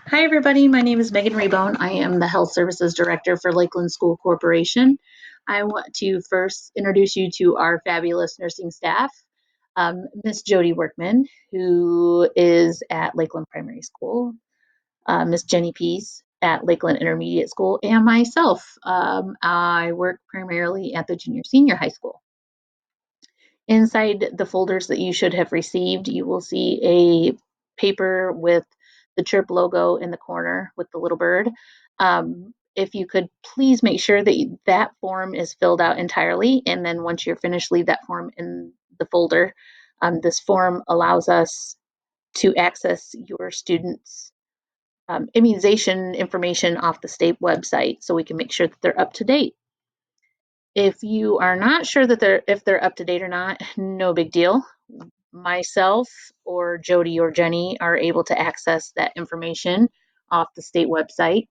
Hi, everybody. My name is Megan Rebone. I am the Health Services Director for Lakeland School Corporation. I want to first introduce you to our fabulous nursing staff, Miss Jody Workman, who is at Lakeland Primary School, Miss Jenny Pease at Lakeland Intermediate School, and myself. I work primarily at the junior senior high school. Inside the folders that you should have received, you will see a paper with the Chirp logo in the corner with the little bird. If you could please make sure that that form is filled out entirely, and then once you're finished, leave that form in the folder. This form allows us to access your students' immunization information off the state website so we can make sure that they're up to date. If you are not sure that they're up to date or not, no big deal. Myself or Jody or Jenny are able to access that information off the state website.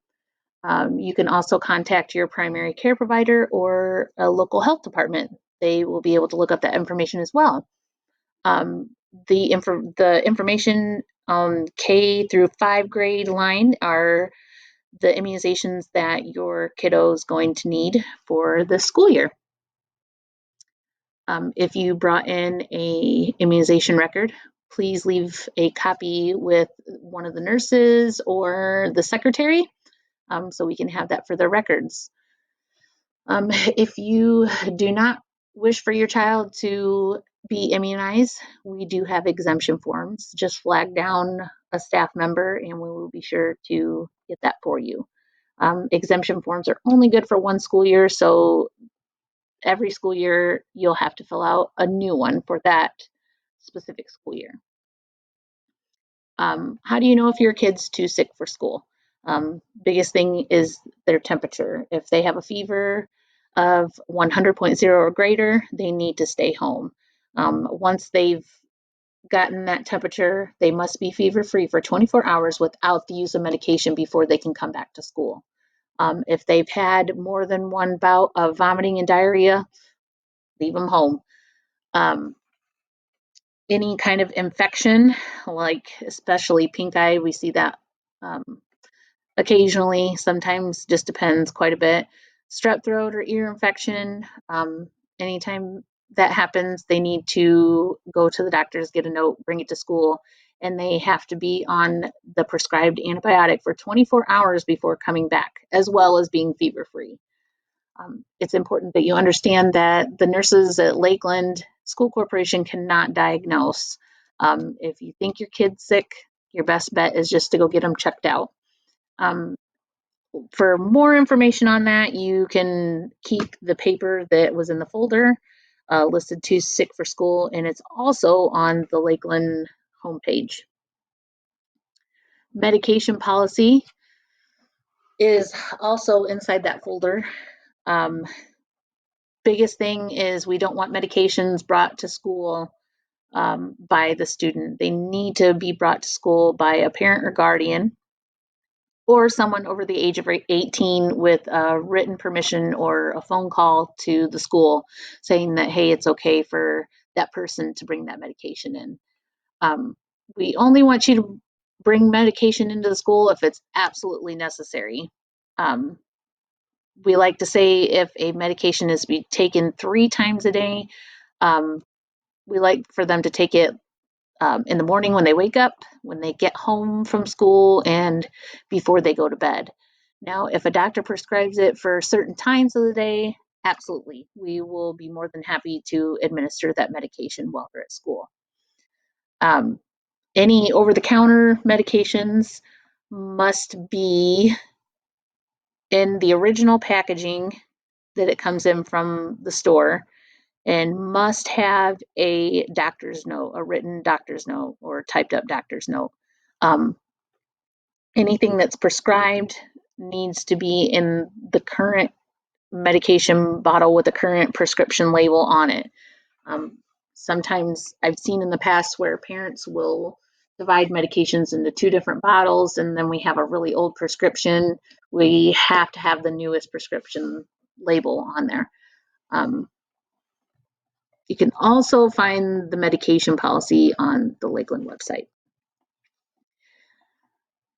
You can also contact your primary care provider or a local health department. They will be able to look up that information as well. The information K through 5 grade line are the immunizations that your kiddo is going to need for the school year. If you brought in a immunization record, please leave a copy with one of the nurses or the secretary so we can have that for their records. If you do not wish for your child to be immunized, we do have exemption forms. Just flag down a staff member and we will be sure to get that for you. Exemption forms are only good for one school year, so every school year you'll have to fill out a new one for that specific school year. How do you know if your kid's too sick for school? Biggest thing is their temperature. If they have a fever of 100.0 or greater, they need to stay home. Once they've gotten that temperature, they must be fever free for 24 hours without the use of medication before they can come back to school. If they've had more than one bout of vomiting and diarrhea, leave them home. Any kind of infection, like especially pink eye, we see that occasionally, sometimes just depends quite a bit. Strep throat or ear infection, anytime that happens, they need to go to the doctors, get a note, bring it to school, and they have to be on the prescribed antibiotic for 24 hours before coming back, as well as being fever free. It's important that you understand that the nurses at Lakeland School Corporation cannot diagnose. If you think your kid's sick, your best bet is just to go get them checked out. For more information on that, you can keep the paper that was in the folder listed to Sick for School, and it's also on the Lakeland homepage. Medication policy is also inside that folder. Biggest thing is we don't want medications brought to school by the student. They need to be brought to school by a parent or guardian or someone over the age of 18 with written permission or a phone call to the school saying that, hey, it's okay for that person to bring that medication in. We only want you to bring medication into the school if it's absolutely necessary. We like to say if a medication is to be taken 3 times a day, we like for them to take it in the morning when they wake up, when they get home from school, and before they go to bed. Now, if a doctor prescribes it for certain times of the day, absolutely, we will be more than happy to administer that medication while they're at school. Any over-the-counter medications must be in the original packaging that it comes in from the store and must have a doctor's note, a written doctor's note or typed up doctor's note. Anything that's prescribed needs to be in the current medication bottle with the current prescription label on it. Sometimes I've seen in the past where parents will divide medications into 2 different bottles, and then we have a really old prescription. We have to have the newest prescription label on there. You can also find the medication policy on the Lakeland website.